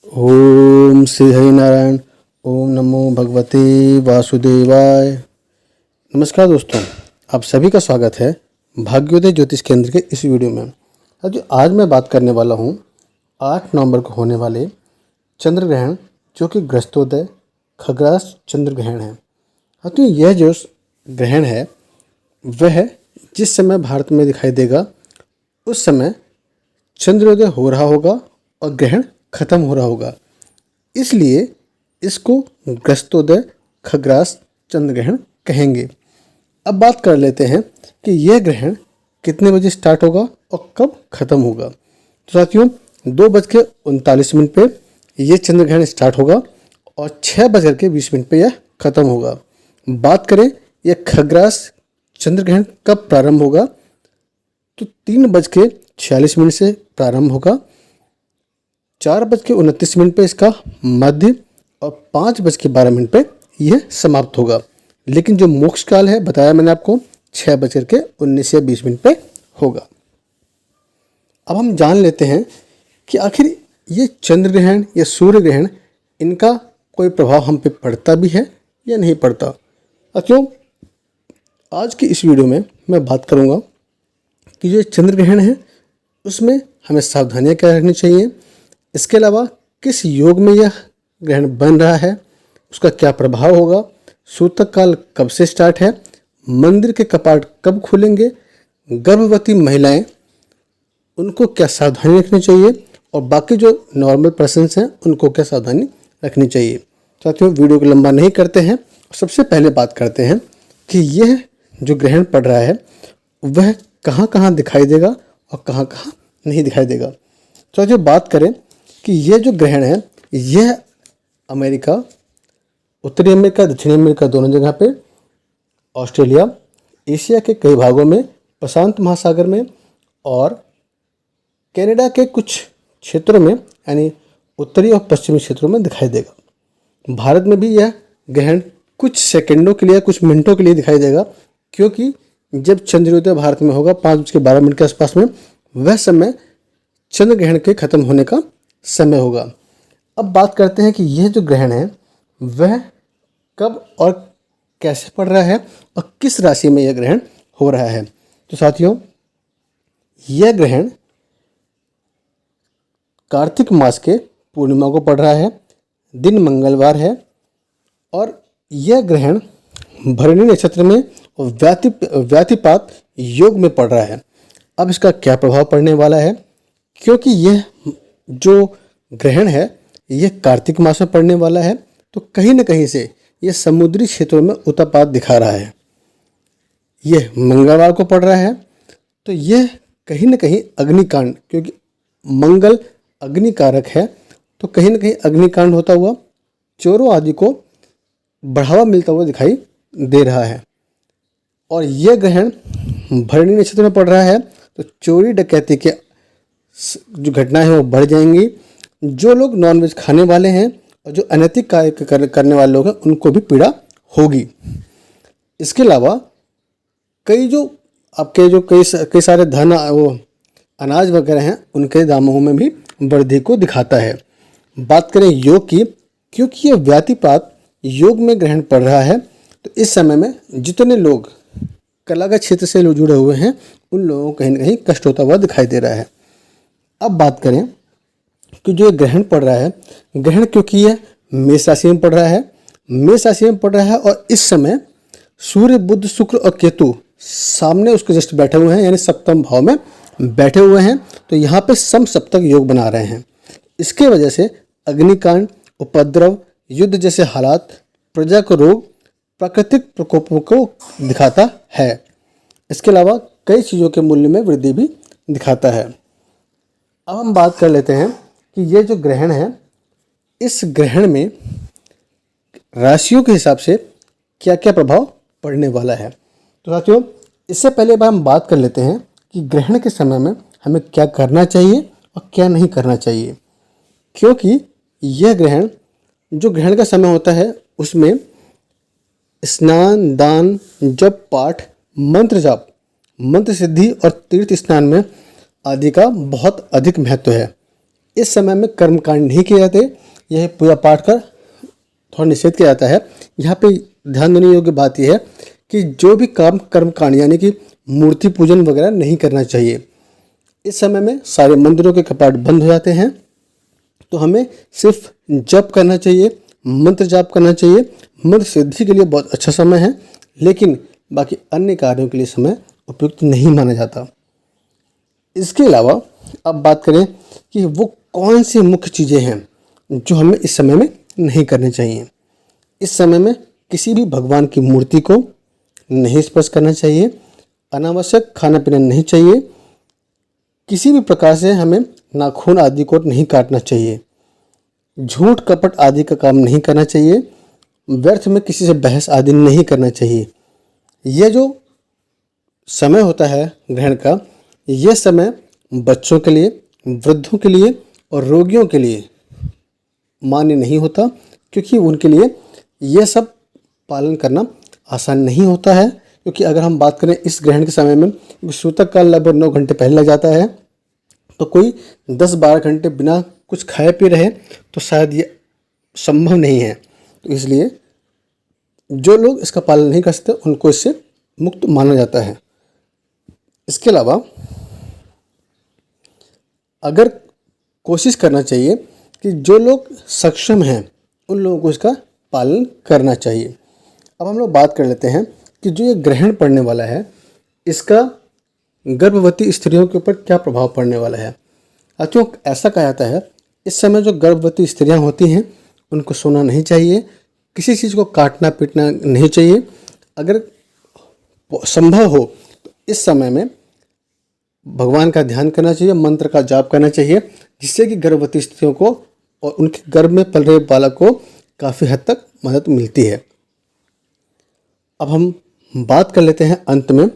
ओम श्री हरि नारायण। ओम नमो भगवते वासुदेवाय। नमस्कार दोस्तों, आप सभी का स्वागत है भाग्योदय ज्योतिष केंद्र के इस वीडियो में। आज मैं बात करने वाला हूँ 8 नवंबर को होने वाले चंद्र ग्रहण, जो कि ग्रस्तोदय खग्रास चंद्र ग्रहण है। तो यह जो ग्रहण है वह जिस समय भारत में दिखाई देगा उस समय चंद्रोदय हो रहा होगा और ग्रहण खत्म हो रहा होगा, इसलिए इसको ग्रस्तोदय खग्रास चंद्र ग्रहण कहेंगे। अब बात कर लेते हैं कि यह ग्रहण कितने बजे स्टार्ट होगा और कब खत्म होगा। तो साथियों, 2:39 पे यह चंद्र ग्रहण स्टार्ट होगा और 6:20 पे यह खत्म होगा। बात करें यह खग्रास चंद्र ग्रहण कब प्रारंभ होगा, तो 3:46 से प्रारंभ होगा, 4:29 पे इसका मध्य और 5:12 पे यह समाप्त होगा। लेकिन जो मोक्ष काल है बताया मैंने आपको 6:19 पे होगा। अब हम जान लेते हैं कि आखिर ये चंद्र ग्रहण या सूर्य ग्रहण इनका कोई प्रभाव हम पे पड़ता भी है या नहीं पड़ता। क्यों आज की इस वीडियो में मैं बात करूंगा कि जो चंद्र ग्रहण है उसमें हमें सावधानियां क्या रखनी चाहिए, इसके अलावा किस योग में यह ग्रहण बन रहा है, उसका क्या प्रभाव होगा, सूतक काल कब से स्टार्ट है, मंदिर के कपाट कब खुलेंगे, गर्भवती महिलाएं उनको क्या सावधानी रखनी चाहिए और बाकी जो नॉर्मल पर्सन्स हैं उनको क्या सावधानी रखनी चाहिए। साथियों, वीडियो को लंबा नहीं करते हैं, सबसे पहले बात करते हैं कि यह जो ग्रहण पड़ रहा है वह कहाँ कहाँ दिखाई देगा और कहाँ कहाँ नहीं दिखाई देगा। तो जो बात करें कि यह जो ग्रहण है यह अमेरिका, उत्तरी अमेरिका, दक्षिणी अमेरिका दोनों जगह पे, ऑस्ट्रेलिया, एशिया के कई भागों में, प्रशांत महासागर में और कनाडा के कुछ क्षेत्रों में यानी उत्तरी और पश्चिमी क्षेत्रों में दिखाई देगा। भारत में भी यह ग्रहण कुछ सेकंडों के लिए, कुछ मिनटों के लिए दिखाई देगा, क्योंकि जब चंद्रोदय भारत में होगा 5:12 के आसपास में, वह समय चंद्र ग्रहण के खत्म होने का समय होगा। अब बात करते हैं कि यह जो ग्रहण है वह कब और कैसे पड़ रहा है और किस राशि में यह ग्रहण हो रहा है। तो साथियों, यह ग्रहण कार्तिक मास के पूर्णिमा को पड़ रहा है, दिन मंगलवार है और यह ग्रहण भरणी नक्षत्र में और व्यातिपात योग में पड़ रहा है। अब इसका क्या प्रभाव पड़ने वाला है, क्योंकि यह जो ग्रहण है यह कार्तिक मास में पड़ने वाला है, तो कहीं न कहीं से यह समुद्री क्षेत्रों में उल्कापात दिखा रहा है। यह मंगलवार को पड़ रहा है, तो यह कहीं न कहीं अग्निकांड, क्योंकि मंगल अग्निकारक है, तो कहीं न कहीं अग्निकांड होता हुआ चोरों आदि को बढ़ावा मिलता हुआ दिखाई दे रहा है। और यह ग्रहण भरणी नक्षत्र में पड़ रहा है, तो चोरी डकैती के जो घटनाएं हैं वो बढ़ जाएंगी। जो लोग नॉनवेज खाने वाले हैं और जो अनैतिक कार्य करने वाले लोग हैं उनको भी पीड़ा होगी। इसके अलावा कई जो आपके जो कई सारे धन वो अनाज वगैरह हैं उनके दामों में भी वृद्धि को दिखाता है। बात करें योग की, क्योंकि यह व्यातिपात योग में ग्रहण पड़ रहा है, तो इस समय में जितने लोग कला के क्षेत्र से लोग जुड़े हुए हैं उन लोगों को कहीं ना कहीं कष्ट होता हुआ दिखाई दे रहा है। अब बात करें कि जो ग्रहण पड़ रहा है, ग्रहण क्योंकि यह मेष राशि में पड़ रहा है, मेष राशि में पड़ रहा है और इस समय सूर्य, बुध, शुक्र और केतु सामने उसके जस्ट बैठे हुए हैं, यानी सप्तम भाव में बैठे हुए हैं, तो यहाँ पे सम सप्तक योग बना रहे हैं। इसके वजह से अग्निकांड, उपद्रव, युद्ध जैसे हालात, प्रजा को रोग, प्राकृतिक प्रकोपों को दिखाता है। इसके अलावा कई चीज़ों के मूल्य में वृद्धि भी दिखाता है। अब हम बात कर लेते हैं कि ये जो ग्रहण है, इस ग्रहण में राशियों के हिसाब से क्या क्या प्रभाव पड़ने वाला है। तो साथियों, इससे पहले हम बात कर लेते हैं कि ग्रहण के समय में हमें क्या करना चाहिए और क्या नहीं करना चाहिए, क्योंकि यह ग्रहण जो ग्रहण का समय होता है उसमें स्नान, दान, जप, पाठ, मंत्र जाप, मंत्र सिद्धि और तीर्थ स्नान में आदि का बहुत अधिक महत्व है। इस समय में कर्मकांड नहीं किए जाते, यह पूजा पाठ कर थोड़ा निषेध किया जाता है। यहाँ पे ध्यान देने योग्य बात यह है कि जो भी काम कर्मकांड यानी कि मूर्ति पूजन वगैरह नहीं करना चाहिए। इस समय में सारे मंदिरों के कपाट बंद हो जाते हैं, तो हमें सिर्फ जप करना चाहिए, मंत्र जाप करना चाहिए। मंत्र सिद्धि के लिए बहुत अच्छा समय है, लेकिन बाकी अन्य कार्यों के लिए समय उपयुक्त नहीं माना जाता। इसके अलावा अब बात करें कि वो कौन सी मुख्य चीज़ें हैं जो हमें इस समय में नहीं करनी चाहिए। इस समय में किसी भी भगवान की मूर्ति को नहीं स्पर्श करना चाहिए, अनावश्यक खाना पीना नहीं चाहिए, किसी भी प्रकार से हमें नाखून आदि को नहीं काटना चाहिए, झूठ कपट आदि का काम नहीं करना चाहिए, व्यर्थ में किसी से बहस आदि नहीं करना चाहिए। यह जो समय होता है ग्रहण का, यह समय बच्चों के लिए, वृद्धों के लिए और रोगियों के लिए मान्य नहीं होता, क्योंकि उनके लिए यह सब पालन करना आसान नहीं होता है। क्योंकि अगर हम बात करें इस ग्रहण के समय में, सूतक काल लगभग 9 घंटे पहले लग जाता है, तो कोई 10-12 घंटे बिना कुछ खाए पी रहे तो शायद ये संभव नहीं है। तो इसलिए जो लोग इसका पालन नहीं कर सकते उनको इससे मुक्त माना जाता है। इसके अलावा अगर कोशिश करना चाहिए कि जो लोग सक्षम हैं उन लोगों को इसका पालन करना चाहिए। अब हम लोग बात कर लेते हैं कि जो ये ग्रहण पड़ने वाला है, इसका गर्भवती स्त्रियों के ऊपर क्या प्रभाव पड़ने वाला है। साथियों, ऐसा कहा जाता है इस समय जो गर्भवती स्त्रियां होती हैं उनको सोना नहीं चाहिए, किसी चीज़ को काटना पीटना नहीं चाहिए। अगर संभव हो तो इस समय में भगवान का ध्यान करना चाहिए, मंत्र का जाप करना चाहिए, जिससे कि गर्भवती स्त्रियों को और उनके गर्भ में पल रहे बालक को काफ़ी हद तक मदद मिलती है। अब हम बात कर लेते हैं अंत में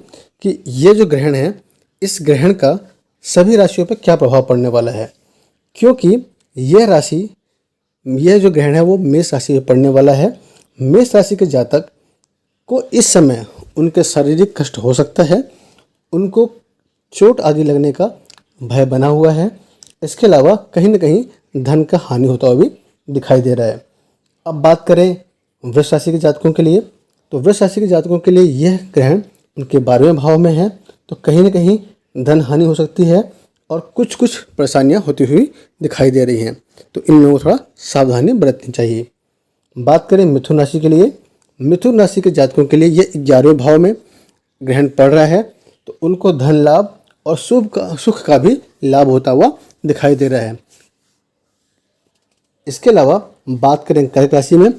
कि ये जो ग्रहण है, इस ग्रहण का सभी राशियों पर क्या प्रभाव पड़ने वाला है। क्योंकि यह जो ग्रहण है वो मेष राशि में पड़ने वाला है। मेष राशि के जातक को इस समय उनके शारीरिक कष्ट हो सकता है, उनको चोट आदि लगने का भय बना हुआ है। इसके अलावा कहीं न कहीं धन का हानि होता हुआ भी दिखाई दे रहा है। अब बात करें वृष राशि के जातकों के लिए, तो वृष राशि के जातकों के लिए यह ग्रहण उनके 12वें भाव में है, तो कहीं न कहीं धन हानि हो सकती है और कुछ परेशानियां होती हुई दिखाई दे रही हैं, तो इन लोगों को थोड़ा सावधानी बरतनी चाहिए। बात करें मिथुन राशि के लिए, मिथुन राशि के जातकों के लिए ये 11वें भाव में ग्रहण पड़ रहा है, तो उनको धन लाभ और सुख का भी लाभ होता हुआ दिखाई दे रहा है। इसके अलावा बात करें कर्क राशि में,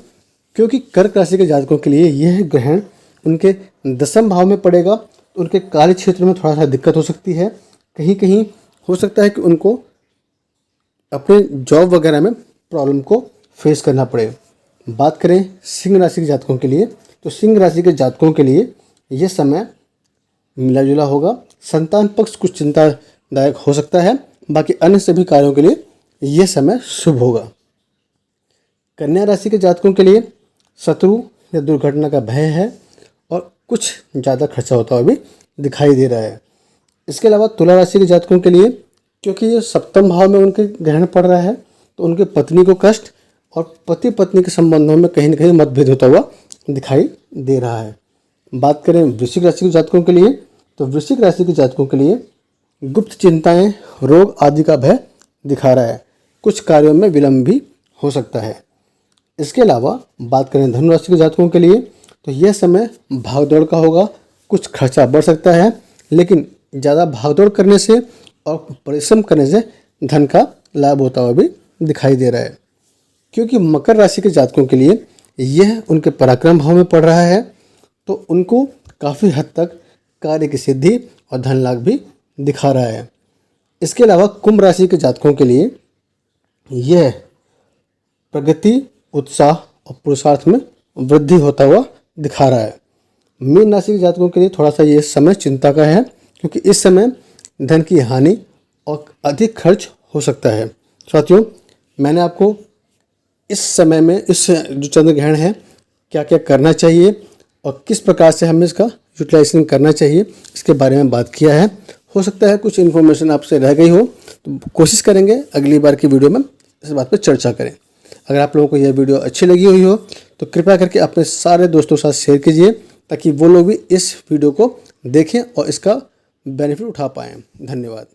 क्योंकि कर्क राशि के जातकों के लिए यह ग्रहण उनके 10वें भाव में पड़ेगा, तो उनके कार्य क्षेत्र में थोड़ा सा दिक्कत हो सकती है। कहीं कहीं हो सकता है कि उनको अपने जॉब वगैरह में प्रॉब्लम को फेस करना पड़े। बात करें सिंह राशि के जातकों के लिए, तो सिंह राशि के जातकों के लिए यह समय मिला जुला होगा। संतान पक्ष कुछ चिंतादायक हो सकता है, बाकी अन्य सभी कार्यों के लिए यह समय शुभ होगा। कन्या राशि के जातकों के लिए शत्रु या दुर्घटना का भय है और कुछ ज़्यादा खर्चा होता हुआ भी दिखाई दे रहा है। इसके अलावा तुला राशि के जातकों के लिए, क्योंकि ये 7वें भाव में उनके ग्रहण पड़ रहा है, तो उनके पत्नी को कष्ट और पति पत्नी के संबंधों में कहीं न कहीं मतभेद होता हुआ दिखाई दे रहा है। बात करें वृश्चिक राशि के जातकों के लिए, तो वृश्चिक राशि के जातकों के लिए गुप्त चिंताएं, रोग आदि का भय दिखा रहा है, कुछ कार्यों में विलंब भी हो सकता है। इसके अलावा बात करें धनु राशि के जातकों के लिए, तो यह समय भागदौड़ का होगा, कुछ खर्चा बढ़ सकता है, लेकिन ज़्यादा भागदौड़ करने से और परिश्रम करने से धन का लाभ होता हुआ भी दिखाई दे रहा है। क्योंकि मकर राशि के जातकों के लिए यह उनके पराक्रम भाव में पड़ रहा है, तो उनको काफ़ी हद तक कार्य की सिद्धि और धन लाभ भी दिखा रहा है। इसके अलावा कुंभ राशि के जातकों के लिए यह प्रगति, उत्साह और पुरुषार्थ में वृद्धि होता हुआ दिखा रहा है। मीन राशि के जातकों के लिए थोड़ा सा ये समय चिंता का है, क्योंकि इस समय धन की हानि और अधिक खर्च हो सकता है। साथियों, मैंने आपको इस समय में इस जो चंद्र ग्रहण है क्या क्या करना चाहिए और किस प्रकार से हमें इसका यूटिलाइजेशन करना चाहिए, इसके बारे में बात किया है। हो सकता है कुछ इन्फॉर्मेशन आपसे रह गई हो, तो कोशिश करेंगे अगली बार की वीडियो में इस बात पर चर्चा करें। अगर आप लोगों को यह वीडियो अच्छी लगी हुई हो तो कृपया करके अपने सारे दोस्तों के साथ शेयर कीजिए, ताकि वो लोग भी इस वीडियो को देखें और इसका बेनिफिट उठा पाएँ। धन्यवाद।